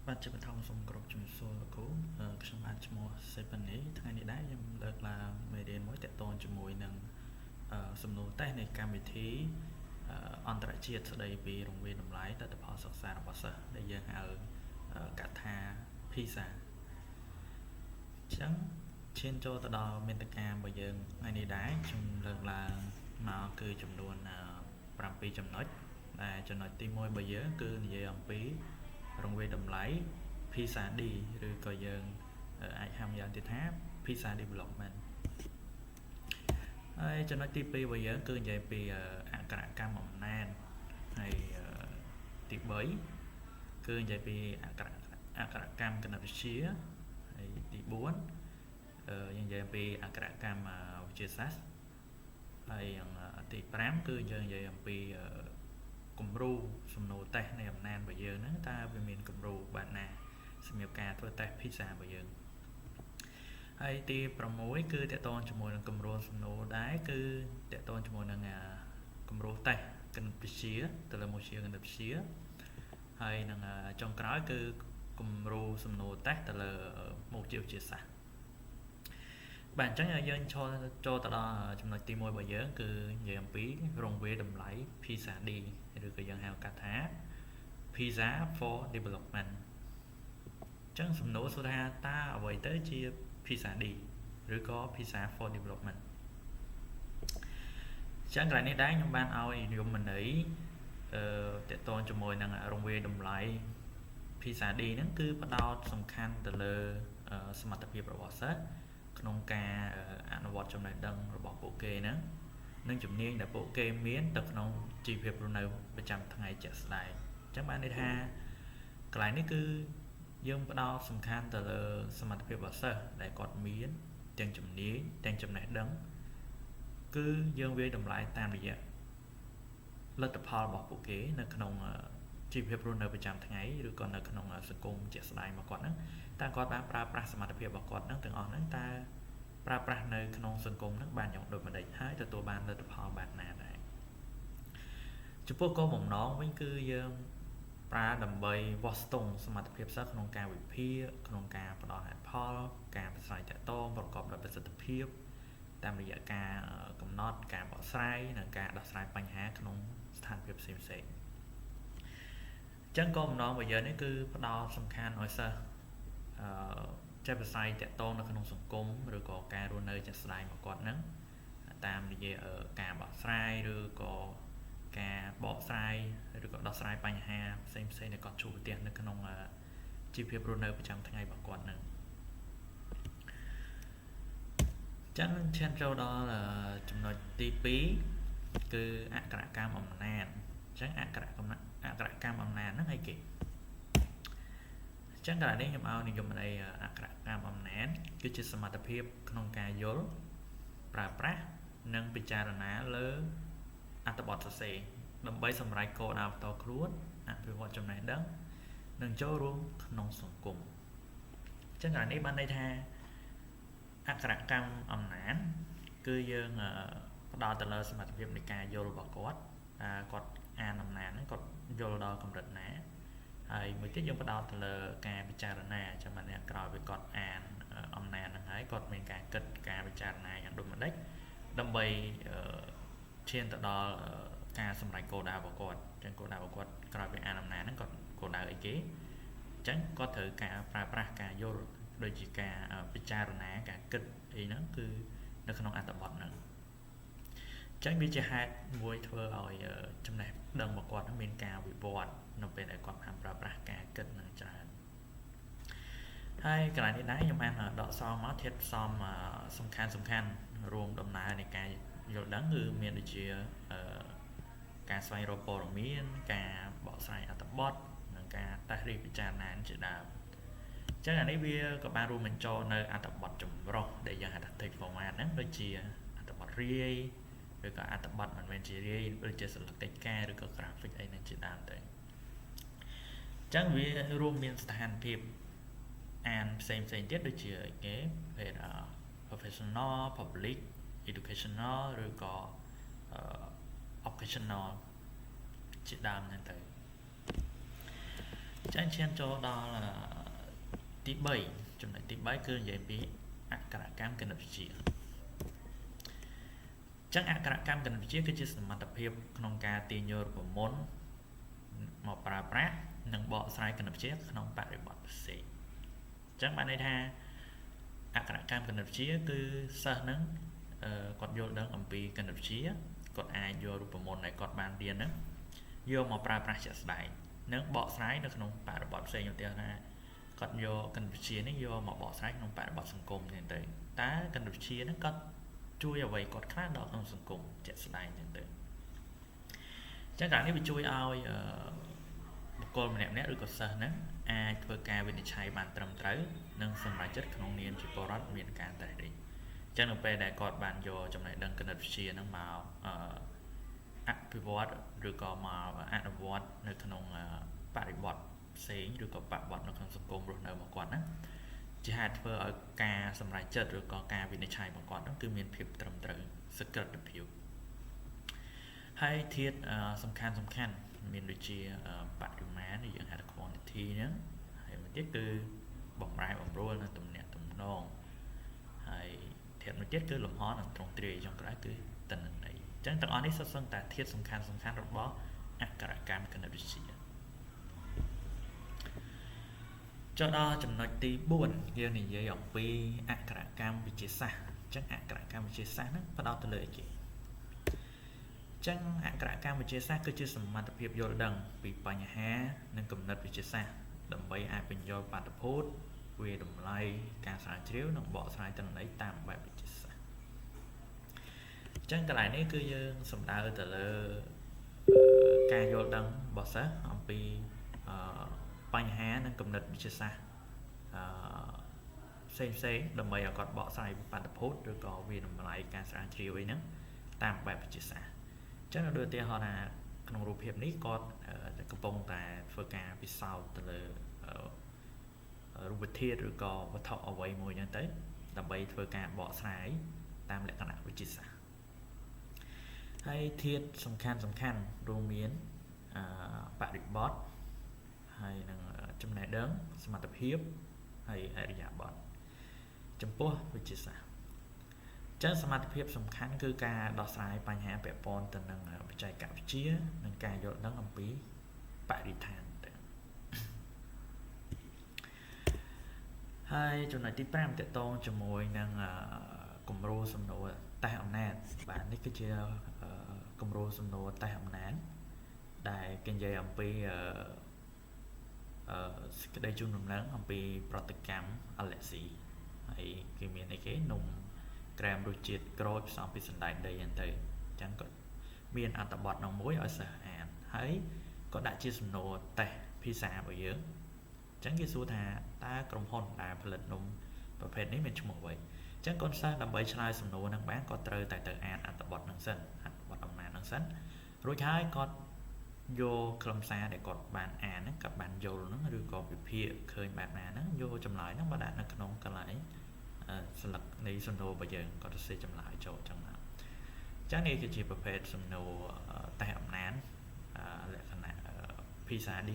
បាទជាបឋមសូមគោរពជំរាបសួរលោកគ្រូខ្ញុំបានឈ្មោះសេប៉ានីថ្ងៃនេះដែរខ្ញុំលើកឡើងមេរៀនមួយទាក់ទងជាមួយនឹងសំណួរតេស្តនៃកម្មវិធីអន្តរជាតិស្ដីពីរង្វាន់តម្លៃលទ្ធផលសិក្សារបស់សិស្សដែលយើងហៅកាត់ថា PISA អញ្ចឹងឈានចូលទៅដល់មាតិការបស់យើងថ្ងៃនេះដែរខ្ញុំលើកឡើងមកគឺចំនួន7ចំណុចដែលចំណុចទី1របស់យើងគឺនិយាយអំពីរង្វាន់តម្លៃ PISA D ឬក៏យើងអាចហៅយ៉ាងទៀតថា PISA Development ហើយចំណុចទី2របស់យើងគឺនិយាយពីអក្ខរកម្មអំណាចហើយទី3គឺនិយាយពីអក្ខរកម្មគណិតវិទ្យាហើយទី4យើងនិយាយពីអក្ខរកម្មវិទ្យាសាស្ត្រហើយទី5គឺយើងនិយាយអំពីគំរូសំណួរតេស្តនៃអំណាចរបស់យើងហ្នឹងតើវាមានគំរូបែបណាសម្រាប់ការធ្វើតេស្ត PISA របស់យើងហើយទី6គឺតកតងជាមួយនឹងគម្រោងសំណួរដែរគឺតកតងជាមួយនឹងគម្រោងតេស្តគណិតវិទ្យាទៅលើមុខវិជ្ជាគណិតវិទ្យាហើយនឹងចុងក្រោយគឺគម្រោងសំណួរតេស្តទៅលើមុខវិជ្ជាវិទ្យាសាស្ត្របាទអញ្ចឹងយើងចូលទៅដល់ចំណុចទី1របស់យើងគឺនិយាយអំពីរង្វាន់តម្លៃ PISA D ឬក៏យើងហៅកាត់ថា PISA for Development អញ្ចឹងសំណួរសួរថាតើអ្វីទៅជា PISA D ឬក៏ PISA for Development អញ្ចឹងកន្លែងនេះដែរខ្ញុំបានឲ្យនិយមន័យតកតងជាមួយនឹងរង្វាន់តម្លៃ PISA D ហ្នឹងគឺផ្ដោតសំខាន់ទៅលើសមត្ថភាពរបស់សិស្សក្នុងការអនុវត្តចំណេះដឹងរបស់ពួកគេហ្នឹងនិងជំនាញដែលពួកគេមានទៅក្នុងជីវភាពរស់នៅប្រចាំថ្ងៃជាក់ស្ដែងអញ្ចឹងបានន័យថាកន្លែងនេះគឺយើងផ្ដោតសំខាន់ទៅលើសមត្ថភាពរបស់សិស្សដែលគាត់មានទាំងជំនាញទាំងចំណេះដឹងគឺយើងវាយតម្លៃតាមរយៈលទ្ធផលរបស់ពួកគេនៅក្នុងជីវភាពរស់នៅប្រចាំថ្ងៃឬក៏នៅក្នុងសង្គមជាក់ស្ដែងរបស់គាត់ហ្នឹងតើគាត់បានប្រើប្រាស់សមត្ថភាពរបស់គាត់ហ្នឹងទាំងអស់ហ្នឹងតើប្រើប្រាស់នៅក្នុងសង្គមហ្នឹងបានយ៉ាងដូចម្តេចហើយទទួលបានលទ្ធផលបែបណាដែរចំពោះគោលបំណងវិញគឺយើងប្រើដើម្បីវាស់ស្ទង់សមត្ថភាពសិស្សក្នុងការវិភាគក្នុងការផ្ដល់ហេតុផលការប្រាស្រ័យទាក់ទងប្រកបដោយប្រសិទ្ធភាពតាមរយៈការកំណត់ការបកស្រាយនិងការដោះស្រាយបញ្ហាក្នុងស្ថានភាពផ្សេងៗអញ្ចឹងគោលបំណងរបស់យើងនេះគឺផ្ដោតសំខាន់ឲ្យសិស្សចេះប្រាស្រ័យទាក់ទងនៅក្នុងសង្គមឬក៏ការរស់នៅជាក់ស្ដែងរបស់គាត់ហ្នឹងតាមរយៈការបកស្រាយឬក៏ការបកស្រាយឬក៏ដោះស្រាយបញ្ហាផ្សេងៗដែលគាត់ជួបប្រទះនៅក្នុងជីវភាពរស់នៅប្រចាំថ្ងៃរបស់គាត់ហ្នឹងចឹងឈានចូលដល់ចំណុចទី2គឺអក្ខរកម្មអំណាចអញ្ចឹងអក្ខរកម្មអំណាចហ្នឹងអីគេអញ្ចឹងកន្លែងនេះខ្ញុំឲ្យនិយមន័យអក្ខរកម្មអំណាចគឺជាសមត្ថភាពក្នុងការយល់ប្រើប្រាស់និងពិចារណាលើអត្ថបទសរសេរដើម្បីសម្រេចគោលដៅផ្ទាល់ខ្លួនអភិវឌ្ឍចំណេះដឹងនិងចូលរួមក្នុងសង្គមអញ្ចឹងកន្លែងនេះបានន័យថាអក្ខរកម្មអំណាចគឺយើងផ្ដោតទៅលើសមត្ថភាពនៃការយល់របស់គាត់គាត់អានអំណាចហ្នឹងគាត់យល់ដល់កម្រិតណាហើយមួយទៀតយើងផ្ដោតទៅលើការពិចារណាចាំមិនអ្នកក្រោយពីគាត់អានអំណាចហ្នឹងហើយគាត់មានការគិតការពិចារណាយ៉ាងដូចម្តេចដើម្បីឈានទៅដល់ការសម្រេចគោលដៅរបស់គាត់អញ្ចឹងគោលដៅរបស់គាត់ក្រោយពីអានអំណាចហ្នឹងគាត់គោលដៅអីគេអញ្ចឹងគាត់ត្រូវការប្រើប្រាស់ការយល់ដូចជាការពិចារណាការគិតអីហ្នឹងគឺនៅក្នុងអត្ថបទហ្នឹងអញ្ចឹងវាជាហេតុមួយធ្វើឲ្យចំណេះដឹងរបស់គាត់មានការវិវត្តនៅពេលដែលគាត់បានប្រើប្រាស់ការគិតនឹងច្រើនហើយកន្លែងនេះដែរខ្ញុំបានដកស្រង់មកធាតុផ្សំសំខាន់រួមដំណើរនៃការយល់ដឹងគឺមានដូចជាការស្វែងរកព័ត៌មានការបកស្រាយអត្ថបទនិងការតេស្តពិចារណាជាដើមអញ្ចឹងអានេះវាក៏បានរួមបញ្ចូលនៅអត្ថបទចម្រុះដែលយើងហៅថា text format ហ្នឹងដូចជាអត្ថបទរាយឬក៏អត្ថបទមិនមែនជារាយដូចជាសន្លឹកកិច្ចការឬក៏ graphic អីហ្នឹងជាដើមទៅអញ្ចឹងវារួមមានស្ថានភាពអានផ្សេងទៀតដូចជាគេភេទ professional public educational ឬក៏occasional ជាដើមហ្នឹងទៅអ chẳng chen cho đó là tí 3 ចំណុចទី 3 គឺនិយាយពីអក្ខរកម្មគណិតវិទ្យាចឹងអក្ខរកម្មគណិតវិទ្យាគឺជាសមត្ថភាពក្នុងការទាញយករូបមន្តមកប្រើប្រាស់និងបកស្រាយគណិតវិទ្យាក្នុងបរិបទផ្សេងចឹងបានន័យថាអក្ខរកម្មគណិតវិទ្យាគឺសិស្សហ្នឹងគាត់យល់ដឹងអំពីគណិតវិទ្យាគាត់អាចយករូបមន្តដែលគាត់បានរៀនហ្នឹងយកមកប្រើប្រាស់ជាក់ស្ដែងនិងបកស្រាយនៅក្នុងបរិបទផ្សេងឧទាហរណ៍ថាគាត់យកគណិតវិទ្យានេះយកមកបកស្រាយក្នុងបរិបទសង្គមហ្នឹងទៅតើគណិតវិទ្យាហ្នឹងគាត់ជួយអ្វីគាត់ខ្លះដល់ក្នុងសង្គមជាក់ស្ដែងហ្នឹងទៅចឹងការនេះវាជួយឲ្យបុគ្គលម្នាក់ឬក៏សិស្សហ្នឹងអាចធ្វើការវិនិច្ឆ័យបានត្រឹមត្រូវនិងសម្រេចចិត្តក្នុងនាមជាពលរដ្ឋមានការតេស្តចឹងនៅពេលដែលគាត់បានយកចំណេះដឹងគណិតវិទ្យាហ្នឹងមកអភិវឌ្ឍឬក៏មកអនុវត្តនៅក្នុងបរិបទផ្សេងឬក៏បរិបទនៅក្នុងសង្គមរស់នៅរបស់គាត់ណាជាហេតុធ្វើឲ្យការសម្រេចចិត្តឬក៏ការវិនិច្ឆ័យរបស់គាត់ហ្នឹងគឺមានភាពត្រឹមត្រូវសក្តិភាពហើយធាតុសំខាន់មានដូចជាបរិមាណយើងហៅថា quantity ហ្នឹងហើយមួយទៀតគឺបំរែបំរួលនៅទំនាក់ទំនងហើយធាតុមួយទៀតគឺលំហនិងទ្រង់ទ្រាយចុងក្រោយគឺតនន័យអញ្ចឹងទាំងអស់នេះសុទ្ធសឹងតែធាតុសំខាន់របស់អក្ខរកម្មគណិតវិទ្យាចូលដល់ចំណុចទី4យើងនិយាយអំពីអក្ខរកម្មវិទ្យាសាស្ត្រអញ្ចឹងអក្ខរកម្មវិទ្យាសាស្ត្រហ្នឹងផ្ដោតទៅលើអីគេអញ្ចឹងអក្ខរកម្មវិទ្យាសាស្ត្រគឺជាសមត្ថភាពយល់ដឹងពីបញ្ហានិងគំនិតវិទ្យាសាស្ត្រដើម្បីអាចបញ្យល់បាតុភូតវាតម្លៃការស្រាវជ្រាវនិងបកស្រាយទិន្នន័យតាមបែបវិទ្យាសាស្ត្រអញ្ចឹងកន្លែងនេះគឺយើងសំដៅទៅលើការយល់ដឹងរបស់សិស្សអំពីបញ្ហានិងគំនិតវិទ្យាសាស្ត្រផ្សេងដើម្បីឲ្យគាត់បកស្រាយបាតុភូតឬក៏វាតម្លៃការស្រាវជ្រាវអីហ្នឹងតាមបែបវិទ្យាសាស្ត្រអញ្ចឹងដូចឧទាហរណ៍ថាក្នុងរូបភាពនេះគាត់កំពុងតែធ្វើការពិសោធន៍ទៅលើរូបធាតុឬក៏វត្ថុអ្វីមួយហ្នឹងទៅដើម្បីធ្វើការបកស្រាយតាមលក្ខណៈវិទ្យាសាស្ត្រហើយធាតុសំខាន់រួមមានបរិបទហើយនឹងចំណេះដឹងសមត្ថភាពហើយអរិយាប័ត្រចំពោះវិទ្យាសាស្ត្រចឹងសមត្ថភាពសំខាន់គឺការដោះស្រាយបញ្ហាពាក់ព័ន្ធទៅនឹងបច្ចេកវិទ្យានិងការយល់ដឹងអំពីបរិស្ថានហើយចំណុចទី5តកតងជាមួយនឹងគំរូសំណួរតេស្តអំណាចបាទនេះគឺជាគំរូសំណួរតេស្តអំណាចដែលគេនិយាយអំពីសេចក្តីជូនដំណឹងអំពីប្រតិកម្មអាឡែស៊ីហើយគេមានអីគេនំក្រែមរសជាតិក្រូចផ្សំពីសណ្តែកដីហ្នឹងទៅអញ្ចឹងក៏មានអត្ថបទនោះមួយឲ្យសិស្សអានហើយក៏ដាក់ជាសំណួរតេស្តភាសារបស់យើងអញ្ចឹងគេសួរថាតើក្រុមហ៊ុនដែលផលិតនំប្រភេទនេះមានឈ្មោះអ្វីអញ្ចឹងកូនសិស្សដើម្បីឆ្លើយសំណួរហ្នឹងបានក៏ត្រូវតែទៅអានអត្ថបទហ្នឹងសិនអត្ថបទអំណាចហ្នឹងសិនរួចហើយគាត់យកខ្លឹមសារដែលគាត់បានអានហ្នឹងគាត់បានយល់ហ្នឹងឬក៏វិភាគឃើញបែបណាហ្នឹងយកចម្លើយហ្នឹងមកដាក់នៅក្នុងកន្លែងស្លឹកនៃសំណួររបស់យើងគាត់ទៅសេចម្លើយចូលចឹងណាអញ្ចឹងនេះគឺជាប្រភេទសំណួរតេស្តអំណាចលក្ខណៈភាសា D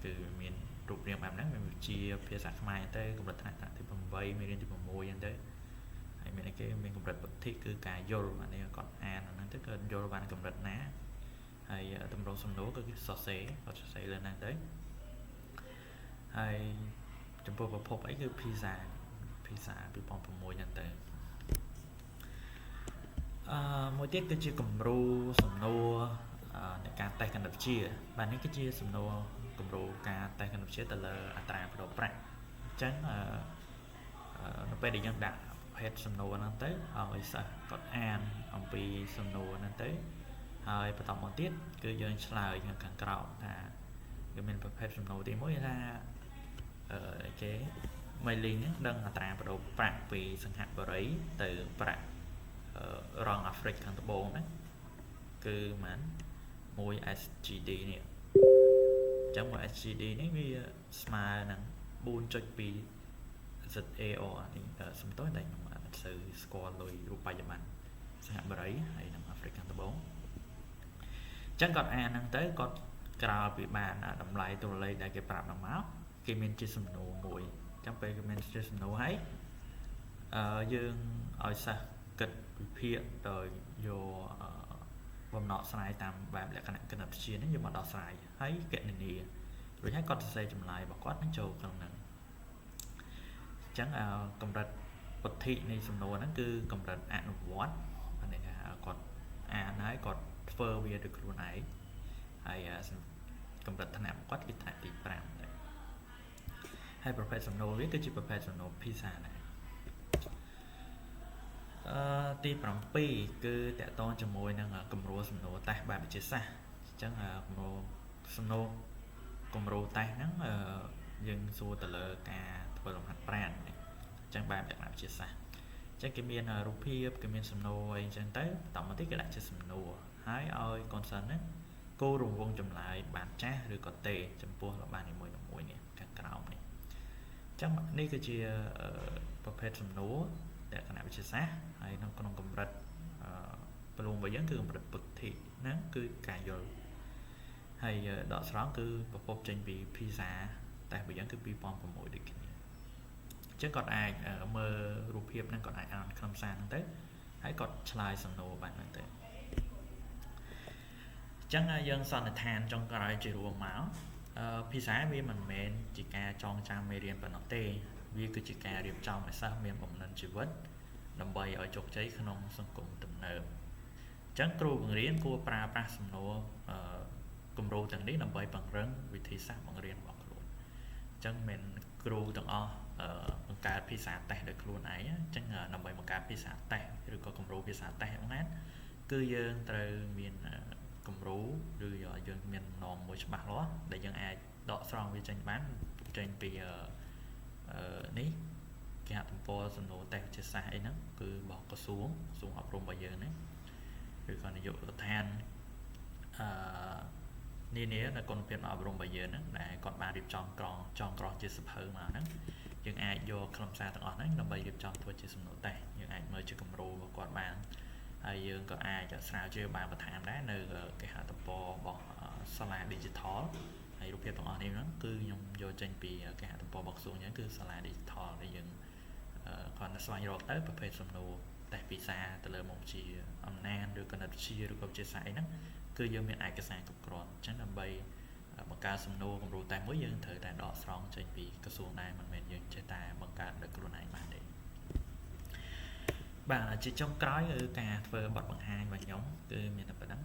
គឺមានរូបរាងបែបហ្នឹងមានវិជាភាសាខ្មែរទៅកម្រិតថ្នាក់ទី8មេរៀនទី6ហ្នឹងទៅហើយមានអីគេមានកម្រិតពុទ្ធិគឺការយល់អានេះគាត់អានហ្នឹងទៅគាត់យល់បានកម្រិតណាហើយតម្រងសំណួរគឺសរសេរគាត់សរសេរលើហ្នឹងទៅហើយចំពោះប្រភពអីគឺភាសា2006ហ្នឹងទៅមួយទៀតគឺជាគំរូសំណួរនៃការតេស្តគណិតវិទ្យាបាទនេះគឺជាសំណួរគំរូការតេស្តគណិតវិទ្យាទៅលើអត្រាប្តូរប្រាក់អញ្ចឹងនៅពេលដែលយើងដាក់ប្រភេទសំណួរហ្នឹងទៅឲ្យសិស្សគាត់អានអំពីសំណួរហ្នឹងទៅហើយបន្តមកទៀតគឺយើងឆ្លើយខាងក្រោមថាវាមានប្រភេទសំណួរទី1ថាគេម៉ៃលីងដឹងអត្រាប្តូរប្រាក់ពីសង្ហបុរីទៅប្រាក់រងអាហ្វ្រិកខាងត្បូងហ្នឹងគឺប៉ុន្មាន1 SGD នេះអញ្ចឹង1 SGD នេះវាស្មើនឹង 4.2 ZAO នេះសំទោសតែខ្ញុំអត់សូវស្គាល់លុយរូបិយប័ណ្ណសង្ហបុរីហើយនឹងអាហ្វ្រិកខាងត្បូងអញ្ចឹងគាត់អានហ្នឹងទៅគាត់ ក្រៅពីបានតម្លៃតួលេខដែលគេប្រាប់មកគេមានជាសំណួរមួយចាំពេលគេមានជាសំណួរហើយយើងឲ្យសិស្សគិតវិភាគដោយយកបំណកស្រាយតាមបែបលក្ខណៈគណិតវិទ្យានេះយកមកដោះស្រាយហើយកណនារួចហើយគាត់សរសេរចម្លើយរបស់គាត់នឹងចូលក្នុងហ្នឹងអញ្ចឹងកម្រិតពុទ្ធិនៃសំណួរហ្នឹងគឺកម្រិតអនុវត្តនេះថាគាត់អានហើយគាត់ធ្វើវាដោយខ្លួនឯងហើយកម្រិតថ្នាក់គាត់គឺថ្នាក់ទី5ដែរហើយប្រភេទសំណួរវាគឺជាប្រភេទសំណួរភាសាដែរទី7គឺតកតងជាមួយនឹងគំរូសំណួរតេស្តបែបវិទ្យាសាស្ត្រអញ្ចឹងគំរូសំណួរគំរូតេស្តហ្នឹងយើងសួរទៅលើការធ្វើលំហាត់ប្រាណអញ្ចឹងបែបលក្ខណៈវិទ្យាសាស្ត្រអញ្ចឹងគេមានរូបភាពគេមានសំណួរអីអញ្ចឹងទៅបន្តមកទៀតគេដាក់ជាសំណួរហើយឲ្យកូនសិស្សហ្នឹងគោរង្វង់ចម្លើយបានចាស់ឬក៏ទេចំពោះរបាំនីមួយៗនេះខាងក្រោមនេះអញ្ចឹងនេះគឺជាប្រភេទសំណួរលក្ខណៈវិទ្យាសាស្ត្រហើយក្នុងកម្រិតប្រឡងរបស់យើងគឺកម្រិតពុទ្ធិហ្នឹងគឺការយល់ហើយដកស្រង់គឺប្រភពចេញពីភាសាតែរបស់យើងគឺ2006ដូចគ្នាអញ្ចឹងគាត់អាចមើលរូបភាពហ្នឹងគាត់អាចអានខ្លឹមសារហ្នឹងទៅហើយគាត់ឆ្លើយសំណួរបានហ្នឹងទៅអញ្ចឹងយើងសន្និដ្ឋានចុងក្រោយជារួមមកភាសាវាមិនមែនជាការចងចាំមេរៀនប៉ុណ្ណោះទេវាគឺជាការរៀបចំឲ្យសិស្សមានបំណិនជីវិតដើម្បីឲ្យជោគជ័យក្នុងសង្គមទំនើបអញ្ចឹងគ្រូបង្រៀនគួរប្រើប្រាស់សំណួរគំរូទាំងនេះដើម្បីពង្រឹងវិធីសាស្ត្របង្រៀនរបស់ខ្លួនអញ្ចឹងមិនគ្រូទាំងអស់បង្កើតភាសាតេស្តដោយខ្លួនឯងអញ្ចឹងដើម្បីបង្កើតភាសាតេស្តឬក៏គំរូភាសាតេស្តហ្នឹងណាគឺយើងត្រូវមានគំរូឬយើងមានណមមួយច្បាស់លាស់ដែលយើងអាចដកស្រង់វាចេញបានចេញពីនេះគេហទំព័រសំណួរតេស្តវិទ្យាសាស្ត្រអីហ្នឹងគឺរបស់ក្រសួងអប់រំរបស់យើងណាឬក៏នាយករដ្ឋាភិបាលនានានៅគុណភាពអប់រំរបស់យើងហ្នឹងដែលគាត់បានរៀបចំចងក្រងជាសភៅមកហ្នឹងយើងអាចយកខ្លឹមសារទាំងអស់ហ្នឹងដើម្បីរៀបចំធ្វើជាសំណួរតេស្តយើងអាចមើលជាគំរូរបស់គាត់បានហើយយើងក៏អាចស្រាវជ្រាវបានបន្ថែមដែរនៅគេហទំព័ររបស់សាលា Digital ហើយរូបភាពទាំងអស់នេះហ្នឹងគឺខ្ញុំយកចេញពីគេហទំព័ររបស់ក្រសួងយើងគឺសាលា Digital ដែលយើងគាត់ស្វែងរកទៅប្រភេទសំណួរតេស្តភាសាទៅលើមុខវិជ្ជាអំណាចឬគណិតវិទ្យាឬក៏វិទ្យាសាស្ត្រអីហ្នឹងគឺយើងមានឯកសារគ្រប់គ្រាន់អញ្ចឹងដើម្បីបង្កើតសំណួរគំរូតេស្តមួយយើងត្រូវតែដកស្រង់ចេញពីក្រសួងដែរមិនមែនយើងចេះតែបង្កើតដោយខ្លួនឯងបានទេបាទជាចុងក្រោយគឺការធ្វើបទបង្ហាញរបស់ខ្ញុំគឺមានតែប៉ុណ្ណឹង